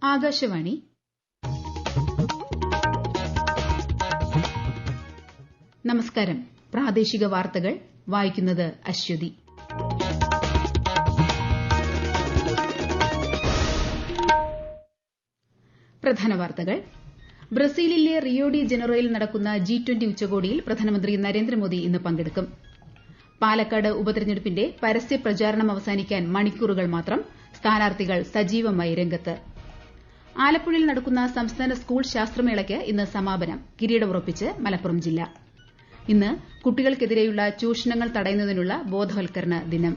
ആകാശവാണി നമസ്കാരം. പ്രാദേശിക വാർത്തകൾ വായിക്കുന്നത് അശ്വതി. പ്രധാന വാർത്തകൾ. ബ്രസീലിലെ റിയോ ഡി ജനറോയിൽ നടക്കുന്ന G20 ഉച്ചകോടിയിൽ പ്രധാനമന്ത്രി നരേന്ദ്രമോദി ഇന്ന് പങ്കെടുക്കും. പാലക്കാട് ഉപതെരഞ്ഞെടുപ്പിന്റെ പരസ്യ പ്രചാരണം അവസാനിക്കാൻ മണിക്കൂറുകൾ മാത്രം. സ്ഥാനാർത്ഥികൾ സജീവമായി രംഗത്ത്. ആലപ്പുഴയിൽ നടക്കുന്ന സംസ്ഥാന സ്കൂൾ ശാസ്ത്രമേളയ്ക്ക് ഇന്ന് സമാപനം. കിരീടമുറപ്പിച്ച് മലപ്പുറം ജില്ല. ഇന്ന് കുട്ടികൾക്കെതിരെയുള്ള ചൂഷണങ്ങൾ തടയുന്നതിനുള്ള ബോധവൽക്കരണ ദിനം.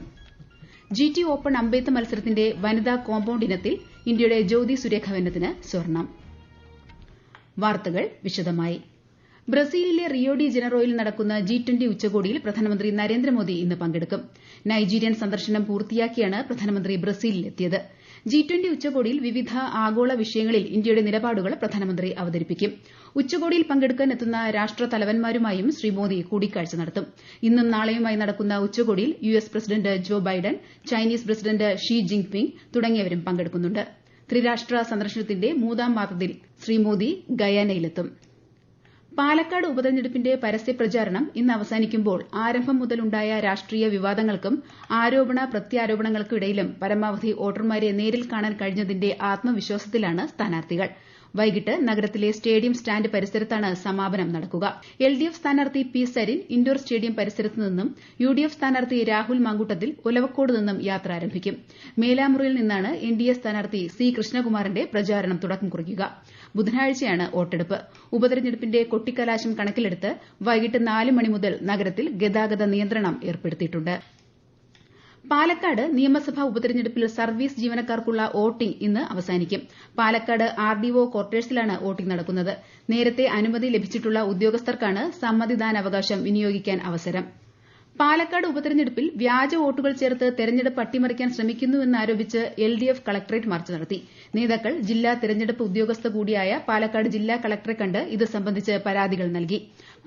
GT ഓപ്പൺ അമ്പെയ്ത്ത് മത്സരത്തിന്റെ വനിതാ കോമ്പൌണ്ട് ഇനത്തിൽ ഇന്ത്യയുടെ ജ്യോതി സുരേഖ വെന്നത്തിന് സ്വർണം. വാർത്തകൾ വിശദമായി. ബ്രസീലിലെ റിയോ ഡി ജനറോയിൽ നടക്കുന്ന G20 ഉച്ചകോടിയിൽ പ്രധാനമന്ത്രി നരേന്ദ്രമോദി ഇന്ന് പങ്കെടുക്കും. നൈജീരിയൻ സന്ദർശനം പൂർത്തിയാക്കിയാണ് പ്രധാനമന്ത്രി ബ്രസീലിലെത്തിയത്. G20 ഉച്ചകോടിയിൽ വിവിധ ആഗോള വിഷയങ്ങളിൽ ഇന്ത്യയുടെ നിലപാടുകൾ പ്രധാനമന്ത്രി അവതരിപ്പിക്കും. ഉച്ചകോടിയിൽ പങ്കെടുക്കാൻ എത്തുന്ന രാഷ്ട്രതലവന്മാരുമായും ശ്രീ മോദി കൂടിക്കാഴ്ച നടത്തും. ഇന്നും നാളെയുമായി നടക്കുന്ന ഉച്ചകോടിയിൽ US president Joe Biden, Chinese president Xi Jinping തുടങ്ങിയവരും പങ്കെടുക്കുന്നുണ്ട്. ത്രിരാഷ്ട്ര സന്ദർശനത്തിന്റെ മൂന്നാം പാദത്തിൽ ശ്രീ മോദി ഗയാനയിലെത്തും. പാലക്കാട് ഉപതെരഞ്ഞെടുപ്പിന്റെ പരസ്യപ്രചാരണം ഇന്ന് അവസാനിക്കുമ്പോൾ ആരംഭം മുതലുണ്ടായ രാഷ്ട്രീയ വിവാദങ്ങൾക്കും ആരോപണ പ്രത്യാരോപണങ്ങൾക്കും ഇടയിലും പരമാവധി വോട്ടർമാരെ നേരിൽ കാണാൻ കഴിഞ്ഞതിന്റെ ആത്മവിശ്വാസത്തിലാണ് സ്ഥാനാർത്ഥികൾ. വൈകിട്ട് നഗരത്തിലെ സ്റ്റേഡിയം സ്റ്റാൻഡ് പരിസരത്താണ് സമാപനം നടക്കുക. LDF സ്ഥാനാർത്ഥി P സരിൻ ഇൻഡോർ സ്റ്റേഡിയം പരിസരത്ത് നിന്നും UDF സ്ഥാനാർത്ഥി രാഹുൽ മാങ്കൂട്ടത്തിൽ ഒലവക്കോട് നിന്നും യാത്ര ആരംഭിക്കും. മേലാമുറിയിൽ നിന്നാണ് NDA സ്ഥാനാർത്ഥി C കൃഷ്ണകുമാറിന്റെ പ്രചാരണം തുടക്കം കുറിക്കുക. ബുധനാഴ്ചയാണ് വോട്ടെടുപ്പ്. ഉപതെരഞ്ഞെടുപ്പിന്റെ കൊട്ടിക്കലാശം കണക്കിലെടുത്ത് വൈകിട്ട് 4 മണി മുതൽ നഗരത്തിൽ ഗതാഗത നിയന്ത്രണം ഏർപ്പെടുത്തിയിട്ടുണ്ട്. പാലക്കാട് നിയമസഭാ ഉപതെരഞ്ഞെടുപ്പിൽ സർവീസ് ജീവനക്കാർക്കുള്ള വോട്ടിംഗ് ഇന്ന് അവസാനിക്കും. പാലക്കാട് RDO ക്വാർട്ടേഴ്സിലാണ് വോട്ടിംഗ് നടക്കുന്നത്. നേരത്തെ അനുമതി ലഭിച്ചിട്ടുള്ള ഉദ്യോഗസ്ഥർക്കാണ് സമ്മതിദാനാവകാശം വിനിയോഗിക്കാൻ അവസരം. പാലക്കാട് ഉപതെരഞ്ഞെടുപ്പിൽ വ്യാജ വോട്ടുകൾ ചേർത്ത് തെരഞ്ഞെടുപ്പ് അട്ടിമറിക്കാൻ ശ്രമിക്കുന്നുവെന്നാരോപിച്ച് LDF കളക്ടറേറ്റ് മാർച്ച് നടത്തി. നേതാക്കൾ ജില്ലാ തെരഞ്ഞെടുപ്പ് ഉദ്യോഗസ്ഥ കൂടിയായ പാലക്കാട് ജില്ലാ കളക്ടറെ കണ്ട് ഇത് സംബന്ധിച്ച് പരാതികൾ നൽകി.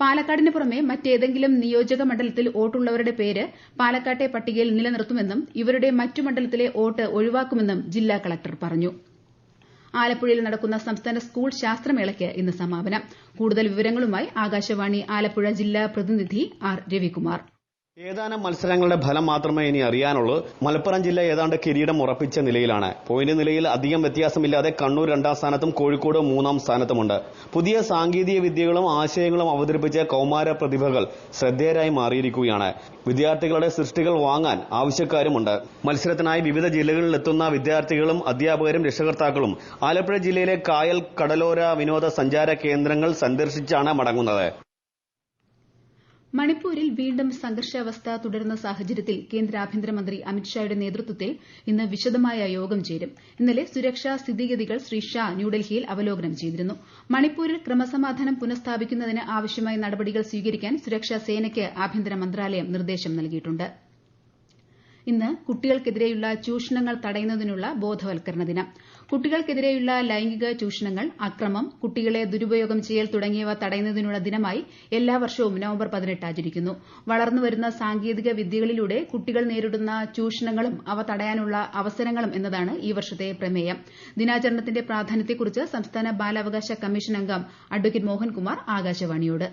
പാലക്കാടിന് പുറമെ മറ്റേതെങ്കിലും നിയോജക മണ്ഡലത്തിൽ വോട്ടുള്ളവരുടെ പേര് പാലക്കാട്ടെ പട്ടികയിൽ നിലനിർത്തുമെന്നും ഇവരുടെ മറ്റു മണ്ഡലത്തിലെ വോട്ട് ഒഴിവാക്കുമെന്നും ജില്ലാ കളക്ടർ പറഞ്ഞു. ആലപ്പുഴയിൽ നടക്കുന്ന സംസ്ഥാന സ്കൂൾ ശാസ്ത്രമേളയ്ക്ക് ഇന്ന് സമാപനം. കൂടുതൽ വിവരങ്ങളുമായി ആകാശവാണി ആലപ്പുഴ ജില്ലാ പ്രതിനിധി R രവികുമാർ. ഏതാനും മത്സരങ്ങളുടെ ഫലം മാത്രമേ ഇനി അറിയാനുള്ളൂ. മലപ്പുറം ജില്ല ഏതാണ്ട് കിരീടം ഉറപ്പിച്ച നിലയിലാണ്. പോയിന്റ് നിലയിൽ അധികം വ്യത്യാസമില്ലാതെ കണ്ണൂർ 2ാം സ്ഥാനത്തും കോഴിക്കോട് 3ാം സ്ഥാനത്തുമുണ്ട്. പുതിയ സാങ്കേതിക വിദ്യകളും ആശയങ്ങളും അവതരിപ്പിച്ച കൌമാര പ്രതിഭകൾ ശ്രദ്ധേയരായി മാറിയിരിക്കുകയാണ്. വിദ്യാർത്ഥികളുടെ സൃഷ്ടികൾ വാങ്ങാൻ ആവശ്യക്കാരുമുണ്ട്. മത്സരത്തിനായി വിവിധ ജില്ലകളിൽ എത്തുന്ന വിദ്യാർത്ഥികളും അധ്യാപകരും രക്ഷകർത്താക്കളും ആലപ്പുഴ ജില്ലയിലെ കായൽ കടലോര വിനോദ സഞ്ചാര കേന്ദ്രങ്ങൾ സന്ദർശിച്ചാണ് മടങ്ങുന്നത്. മണിപ്പൂരിൽ വീണ്ടും സംഘർഷാവസ്ഥ തുടരുന്ന സാഹചര്യത്തിൽ കേന്ദ്ര ആഭ്യന്തരമന്ത്രി അമിത്ഷായുടെ നേതൃത്വത്തിൽ ഇന്ന് വിശദമായ യോഗം ചേരും. ഇന്നലെ സുരക്ഷാ സ്ഥിതിഗതികൾ ശ്രീ ഷാ ന്യൂഡൽഹിയിൽ അവലോകനം ചെയ്തിരുന്നു. മണിപ്പൂരിൽ ക്രമസമാധാനം പുനഃസ്ഥാപിക്കുന്നതിന് ആവശ്യമായ നടപടികൾ സ്വീകരിക്കാൻ സുരക്ഷാ സേനയ്ക്ക് ആഭ്യന്തര മന്ത്രാലയം നിർദ്ദേശം നൽകിയിട്ടുണ്ട്. ഇന്ന് കുട്ടികൾക്കെതിരെയുള്ള ചൂഷണങ്ങൾ തടയുന്നതിനുള്ള ബോധവൽക്കരണ ദിനം. കുട്ടികൾക്കെതിരെയുള്ള ലൈംഗിക ചൂഷണങ്ങൾ, അക്രമം, കുട്ടികളെ ദുരുപയോഗം ചെയ്യൽ തുടങ്ങിയവ തടയുന്നതിനുള്ള ദിനമായി എല്ലാ വർഷവും നവംബർ 18 ആചരിക്കുന്നു. വളർന്നുവരുന്ന സാങ്കേതിക വിദ്യകളിലൂടെ കുട്ടികൾ നേരിടുന്ന ചൂഷണങ്ങളും അവ തടയാനുള്ള അവസരങ്ങളും എന്നതാണ് ഈ വർഷത്തെ പ്രമേയം. ദിനാചരണത്തിന്റെ പ്രാധാന്യത്തെക്കുറിച്ച് സംസ്ഥാന ബാലാവകാശ കമ്മീഷൻ അംഗം അഡ്വക്കേറ്റ് മോഹൻകുമാർ ആകാശവാണിയോട്.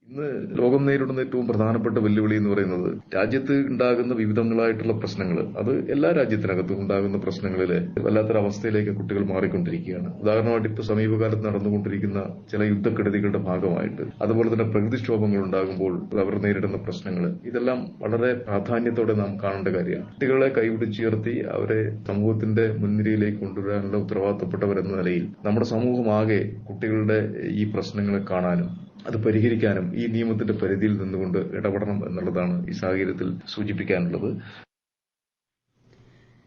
ഇന്ന് ലോകം നേരിടുന്ന ഏറ്റവും പ്രധാനപ്പെട്ട വെല്ലുവിളി എന്ന് പറയുന്നത് രാജ്യത്ത് ഉണ്ടാകുന്ന വിവിധങ്ങളായിട്ടുള്ള പ്രശ്നങ്ങൾ, അത് എല്ലാ രാജ്യത്തിനകത്തും ഉണ്ടാകുന്ന പ്രശ്നങ്ങളിൽ വല്ലാത്തൊരവസ്ഥയിലേക്ക് കുട്ടികൾ മാറിക്കൊണ്ടിരിക്കുകയാണ്. ഉദാഹരണമായിട്ട് ഇപ്പോൾ സമീപകാലത്ത് നടന്നുകൊണ്ടിരിക്കുന്ന ചില യുദ്ധക്കെടുതികളുടെ ഭാഗമായിട്ട്, അതുപോലെ തന്നെ പ്രകൃതിക്ഷോഭങ്ങൾ ഉണ്ടാകുമ്പോൾ അവർ നേരിടുന്ന പ്രശ്നങ്ങൾ, ഇതെല്ലാം വളരെ പ്രാധാന്യത്തോടെ നാം കാണേണ്ട കാര്യമാണ്. കുട്ടികളെ കൈപിടിച്ചുയർത്തി അവരെ സമൂഹത്തിന്റെ മുൻനിരയിലേക്ക് കൊണ്ടുവരാനുള്ള ഉത്തരവാദിത്തപ്പെട്ടവരെന്ന നിലയിൽ നമ്മുടെ സമൂഹമാകെ കുട്ടികളുടെ ഈ പ്രശ്നങ്ങളെ കാണാനും അത് പരിഹരിക്കാനും ഈ നിയമത്തിന്റെ പരിധിയിൽ നിന്നുകൊണ്ട് ഇടപെടണം എന്നുള്ളതാണ് ഈ സാഹചര്യത്തിൽ സൂചിപ്പിക്കാനുള്ളത്.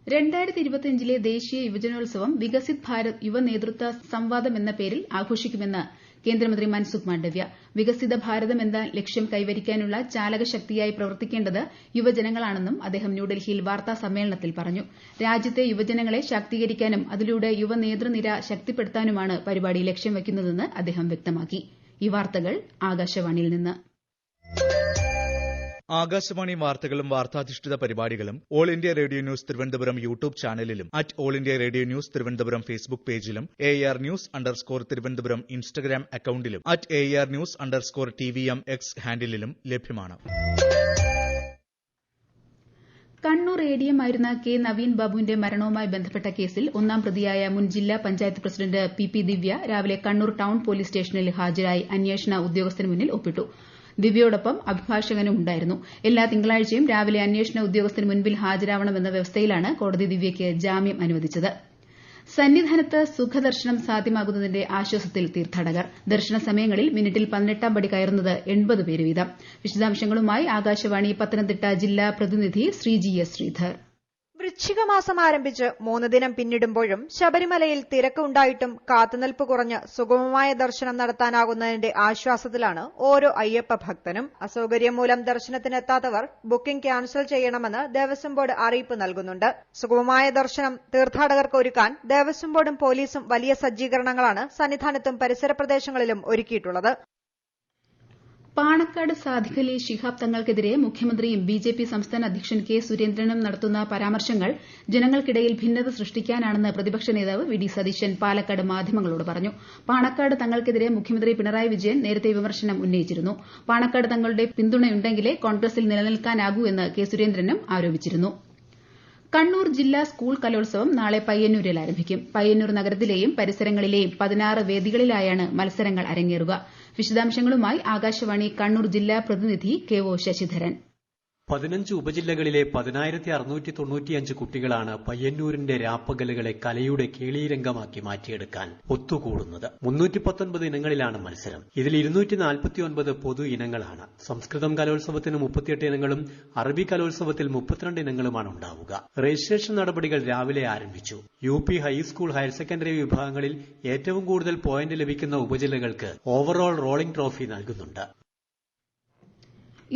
2025 ദേശീയ യുവജനോത്സവം വികസിത് ഭാരത് യുവ നേതൃത്വ സംവാദം എന്ന പേരിൽ ആഘോഷിക്കുമെന്ന് കേന്ദ്രമന്ത്രി മൻസുഖ് മാണ്ഡവ്യ. വികസിത ഭാരതം എന്ന ലക്ഷ്യം കൈവരിക്കാനുള്ള ചാലകശക്തിയായി പ്രവർത്തിക്കേണ്ടത് യുവജനങ്ങളാണെന്നും അദ്ദേഹം ന്യൂഡൽഹിയിൽ വാർത്താ സമ്മേളനത്തിൽ പറഞ്ഞു. രാജ്യത്തെ യുവജനങ്ങളെ ശാക്തീകരിക്കാനും അതിലൂടെ യുവ നേതൃനിര ശക്തിപ്പെടുത്താനുമാണ് പരിപാടി ലക്ഷ്യം വയ്ക്കുന്നതെന്ന് അദ്ദേഹം വ്യക്തമാക്കി. ഈ വാർത്തകൾ ആകാശവാണിയിൽ നിന്ന്. ആകാശവാണി വാർത്തകളും വാർത്താധിഷ്ഠിത പരിപാടികളും all India radio news Thiruvananthapuram YouTube ചാനലിലും all India radio news Thiruvananthapuram Facebook പേജിലും AR ന്യൂസ് _തിരുവനന്തപുരം ഇൻസ്റ്റഗ്രാം അക്കൌണ്ടിലും AR ന്യൂസ് _TVM X ഹാൻഡിലും ലഭ്യമാണ്. കണ്ണൂർ ADM ആയിരുന്ന കെ നവീൻ ബാബുവിന്റെ മരണവുമായി ബന്ധപ്പെട്ട കേസിൽ ഒന്നാം പ്രതിയായ മുൻ ജില്ലാ പഞ്ചായത്ത് പ്രസിഡന്റ് PP ദിവ്യ രാവിലെ കണ്ണൂർ ടൌൺ പോലീസ് സ്റ്റേഷനിൽ ഹാജരായി അന്വേഷണ ഉദ്യോഗസ്ഥന് മുന്നിൽ ഒപ്പിട്ടു. ദിവ്യയോടൊപ്പം അഭിഭാഷകനും ഉണ്ടായിരുന്നു. എല്ലാ തിങ്കളാഴ്ചയും രാവിലെ അന്വേഷണ ഉദ്യോഗസ്ഥന് മുൻപിൽ ഹാജരാവണമെന്ന വ്യവസ്ഥയിലാണ് കോടതി ദിവ്യയ്ക്ക് ജാമ്യം അനുവദിച്ചത്. സന്നിധാനത്ത് സുഖദർശനം സാധ്യമാകുന്നതിന്റെ ആശ്വാസത്തിൽ തീർത്ഥാടകർ. ദർശന സമയങ്ങളിൽ മിനിറ്റിൽ 18-ാം പടി കയറുന്നത് 80 പേര് വീതം. വിശദാംശങ്ങളുമായി ആകാശവാണി പത്തനംതിട്ട ജില്ലാ പ്രതിനിധി ശ്രീജി എസ് ശ്രീധർ. വൃശ്ചികമാസം ആരംഭിച്ച് 3 ദിനം പിന്നിടുമ്പോഴും ശബരിമലയിൽ തിരക്ക് ഉണ്ടായിട്ടും കാത്തുനിൽപ്പ് കുറഞ്ഞ് സുഗമമായ ദർശനം നടത്താനാകുന്നതിന്റെ ആശ്വാസത്തിലാണ് ഓരോ അയ്യപ്പ ഭക്തനും. അസൌകര്യം മൂലം ദർശനത്തിനെത്താത്തവർ ബുക്കിംഗ് ക്യാൻസൽ ചെയ്യണമെന്ന് ദേവസ്വം ബോർഡ് അറിയിപ്പ് നൽകുന്നുണ്ട്. സുഗമമായ ദർശനം തീർത്ഥാടകർക്ക് ഒരുക്കാൻ ദേവസ്വം ബോർഡും പോലീസും വലിയ സജ്ജീകരണങ്ങളാണ് സന്നിധാനത്തും പരിസര പ്രദേശങ്ങളിലും ഒരുക്കിയിട്ടുള്ളത്. പാണക്കാട് സാദിഖ് അലി ശിഹാബ് തങ്ങൾക്കെതിരെ മുഖ്യമന്ത്രിയും BJP സംസ്ഥാന അധ്യക്ഷൻ കെ സുരേന്ദ്രനും നടത്തുന്ന പരാമർശങ്ങൾ ജനങ്ങൾക്കിടയിൽ ഭിന്നത സൃഷ്ടിക്കാനാണെന്ന് പ്രതിപക്ഷ നേതാവ് വി ഡി സതീശൻ പാലക്കാട് മാധ്യമങ്ങളോട് പറഞ്ഞു. പാണക്കാട് തങ്ങൾക്കെതിരെ മുഖ്യമന്ത്രി പിണറായി വിജയൻ നേരത്തെ വിമർശനം ഉന്നയിച്ചിരുന്നു. പാണക്കാട് തങ്ങളുടെ പിന്തുണയുണ്ടെങ്കിലേ കോൺഗ്രസിൽ നിലനിൽക്കാനാകൂ എന്ന് കെ സുരേന്ദ്രനും ആരോപിച്ചിരുന്നു. കണ്ണൂർ ജില്ലാ സ്കൂൾ കലോത്സവം നാളെ പയ്യന്നൂരിൽ ആരംഭിക്കും. പയ്യന്നൂർ നഗരത്തിലെയും പരിസരങ്ങളിലെയും 16 വേദികളിലായാണ് മത്സരങ്ങൾ അരങ്ങേറുക. വിശദാംശങ്ങളുമായി ആകാശവാണി കണ്ണൂർ ജില്ലാ പ്രതിനിധി KO ശശിധരൻ. 15 ഉപജില്ലകളിലെ 10,695 കുട്ടികളാണ് പയ്യന്നൂരിന്റെ രാപ്പകലുകളെ കലയുടെ കേളീരംഗമാക്കി മാറ്റിയെടുക്കാൻ ഒത്തുകൂടുന്നത്. 319 ഇനങ്ങളിലാണ് മത്സരം. ഇതിൽ 249 പൊതു ഇനങ്ങളാണ്. സംസ്കൃതം കലോത്സവത്തിന് 38 ഇനങ്ങളും അറബി കലോത്സവത്തിൽ 32 ഇനങ്ങളുമാണ് ഉണ്ടാവുക. രജിസ്ട്രേഷൻ നടപടികൾ രാവിലെ ആരംഭിച്ചു. UP ഹൈസ്കൂൾ ഹയർ സെക്കൻഡറി വിഭാഗങ്ങളിൽ ഏറ്റവും കൂടുതൽ പോയിന്റ് ലഭിക്കുന്ന ഉപജില്ലകൾക്ക് ഓവറോൾ റോളിംഗ് ട്രോഫി നൽകുന്നുണ്ട്.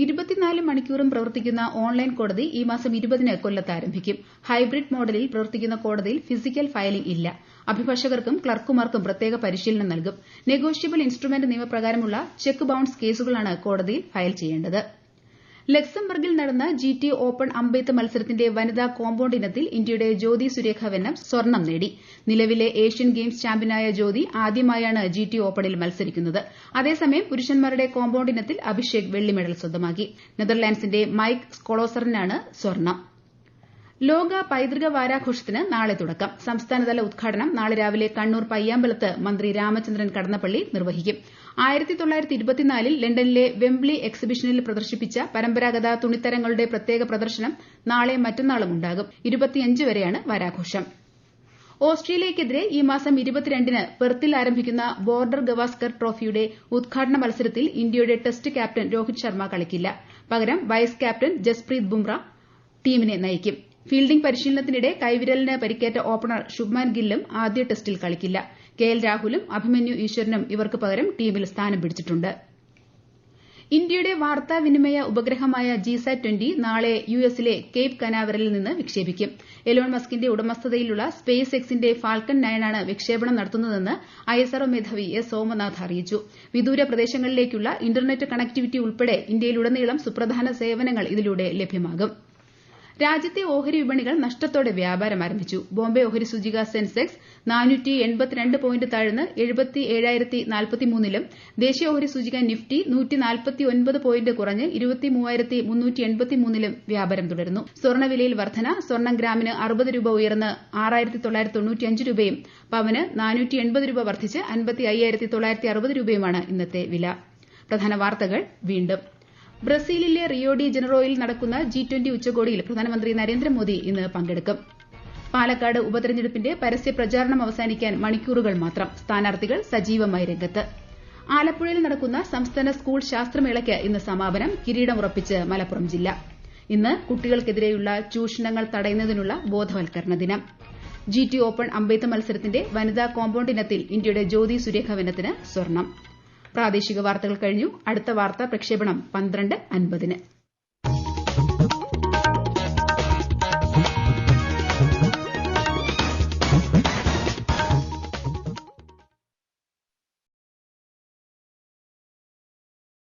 24 മണിക്കൂറും പ്രവർത്തിക്കുന്ന ഓൺലൈൻ കോടതി ഈ മാസം 20-ന് കൊല്ലത്ത് ആരംഭിക്കും. ഹൈബ്രിഡ് മോഡലിൽ പ്രവർത്തിക്കുന്ന കോടതിയിൽ ഫിസിക്കൽ ഫയലിംഗ് ഇല്ല. അഭിഭാഷകർക്കും ക്ലർക്കുമാർക്കും പ്രത്യേക പരിശീലനം നൽകും. നെഗോഷ്യബിൾ ഇൻസ്ട്രുമെന്റ് നിയമപ്രകാരമുള്ള ചെക്ക് ബൌൺസ് കേസുകളാണ് കോടതിയിൽ ഫയൽ ചെയ്യേണ്ടത്. ലക്സംബർഗിൽ നടന്ന GT ഓപ്പൺ അമ്പെയ്ത്ത് മത്സരത്തിന്റെ വനിതാ കോമ്പൌണ്ട് ഇനത്തിൽ ഇന്ത്യയുടെ ജ്യോതി സുരേഖ വെന്നം സ്വർണം നേടി. നിലവിലെ ഏഷ്യൻ ഗെയിംസ് ചാമ്പ്യനായ ജ്യോതി ആദ്യമായാണ് GT ഓപ്പണിൽ മത്സരിക്കുന്നത്. അതേസമയം പുരുഷന്മാരുടെ കോമ്പൌണ്ട് ഇനത്തിൽ അഭിഷേക് വെള്ളി മെഡൽ സ്വന്തമാക്കി. നെതർലാൻഡ്സിന്റെ മൈക്ക് സ്കോളോസറിനാണ് സ്വർണം. ലോക പൈതൃക വാരാഘോഷത്തിന് നാളെ തുടക്കം. സംസ്ഥാനതല ഉദ്ഘാടനം നാളെ രാവിലെ കണ്ണൂർ പയ്യാമ്പലത്ത് മന്ത്രി രാമചന്ദ്രൻ കടന്നപ്പള്ളി നിർവഹിക്കും. 1924-ൽ ലണ്ടനിലെ വെംബ്ലി എക്സിബിഷനിൽ പ്രദർശിപ്പിച്ച പരമ്പരാഗത തുണിത്തരങ്ങളുടെ പ്രത്യേക പ്രദർശനം നാളെയും മറ്റന്നാളും ഉണ്ടാകും. 25 വരെയാണ് വാരാഘോഷം. ഓസ്ട്രേലിയയ്ക്കെതിരെ ഈ മാസം 22-ന് പെർത്തിൽ ആരംഭിക്കുന്ന ബോർഡർ ഗവാസ്കർ ട്രോഫിയുടെ ഉദ്ഘാടന മത്സരത്തിൽ ഇന്ത്യയുടെ ടെസ്റ്റ് ക്യാപ്റ്റൻ രോഹിത് ശർമ്മ കളിക്കില്ല. പകരം വൈസ് ക്യാപ്റ്റൻ ജസ്പ്രീത് ബുംറ ടീമിനെ നയിക്കും. ഫീൽഡിംഗ് പരിശീലനത്തിനിടെ കൈവിരലിന് പരിക്കേറ്റ ഓപ്പണർ ശുഭ്മാൻ ഗില്ലും ആദ്യ ടെസ്റ്റിൽ കളിക്കില്ല. KL രാഹുലും അഭിമന്യു ഈശ്വരനും ഇവർക്ക് പകരം ടീമിൽ സ്ഥാനം പിടിച്ചിട്ടുണ്ട്. ഇന്ത്യയുടെ വാർത്താവിനിമയ ഉപഗ്രഹമായ GSAT-20 നാളെ യുഎസിലെ കേപ്പ് കനാവറലിൽ നിന്ന് വിക്ഷേപിക്കും. എലോൺ മസ്കിന്റെ ഉടമസ്ഥതയിലുള്ള സ്പേസ് എക്സിന്റെ ഫാൽക്കൺ 9 ആണ് വിക്ഷേപണം നടത്തുന്നതെന്ന് ISRO മേധാവി S. സോമനാഥ് അറിയിച്ചു. വിദൂര പ്രദേശങ്ങളിലേക്കുള്ള ഇന്റർനെറ്റ് കണക്ടിവിറ്റി ഉൾപ്പെടെ ഇന്ത്യയിലുടനീളം സുപ്രധാന സേവനങ്ങൾ ഇതിലൂടെ ലഭ്യമാകും. രാജ്യത്തെ ഓഹരി വിപണികൾ നഷ്ടത്തോടെ വ്യാപാരം ആരംഭിച്ചു. ബോംബെ ഓഹരി സൂചിക സെൻസെക്സ് 482 പോയിന്റ് താഴ്ന്ന് 77,043-ലും ദേശീയ ഓഹരി സൂചിക നിഫ്റ്റി 149 പോയിന്റ് കുറഞ്ഞ് 23,383-ലും വ്യാപാരം തുടരുന്നു. സ്വർണ്ണവിലയിൽ വർധന. സ്വർണ്ണം ഗ്രാമിന് 60 രൂപ ഉയർന്ന് 6,995 രൂപയും പവന് 480 രൂപ വർദ്ധിച്ച് 55,960 രൂപയുമാണ് ഇന്നത്തെ വില. പ്രധാന വാർത്തകൾ വീണ്ടും. ബ്രസീലിലെ റിയോ ഡി ജനറോയിൽ നടക്കുന്ന G20 ഉച്ചകോടിയിൽ പ്രധാനമന്ത്രി നരേന്ദ്രമോദി ഇന്ന് പങ്കെടുക്കും. പാലക്കാട് ഉപതെരഞ്ഞെടുപ്പിന്റെ പരസ്യ പ്രചാരണം അവസാനിക്കാൻ മണിക്കൂറുകൾ മാത്രം. സ്ഥാനാർത്ഥികൾ സജീവമായി രംഗത്ത്. ആലപ്പുഴയിൽ നടക്കുന്ന സംസ്ഥാന സ്കൂൾ ശാസ്ത്രമേളയ്ക്ക് ഇന്ന് സമാപനം. കിരീടമുറപ്പിച്ച് മലപ്പുറം ജില്ല. ഇന്ന് കുട്ടികൾക്കെതിരെയുള്ള ചൂഷണങ്ങൾ തടയുന്നതിനുള്ള ബോധവൽക്കരണ ദിനം. GT ഓപ്പൺ അമ്പെയ്ത്ത് മത്സരത്തിന്റെ വനിതാ കോമ്പൌണ്ട് ഇനത്തിൽ ഇന്ത്യയുടെ ജ്യോതി സുരേഖ വെന്നത്തിന് സ്വർണം. പ്രാദേശിക വാർത്തകൾ കഴിഞ്ഞു. അടുത്ത വാർത്താ പ്രക്ഷേപണം 12:50-ന്.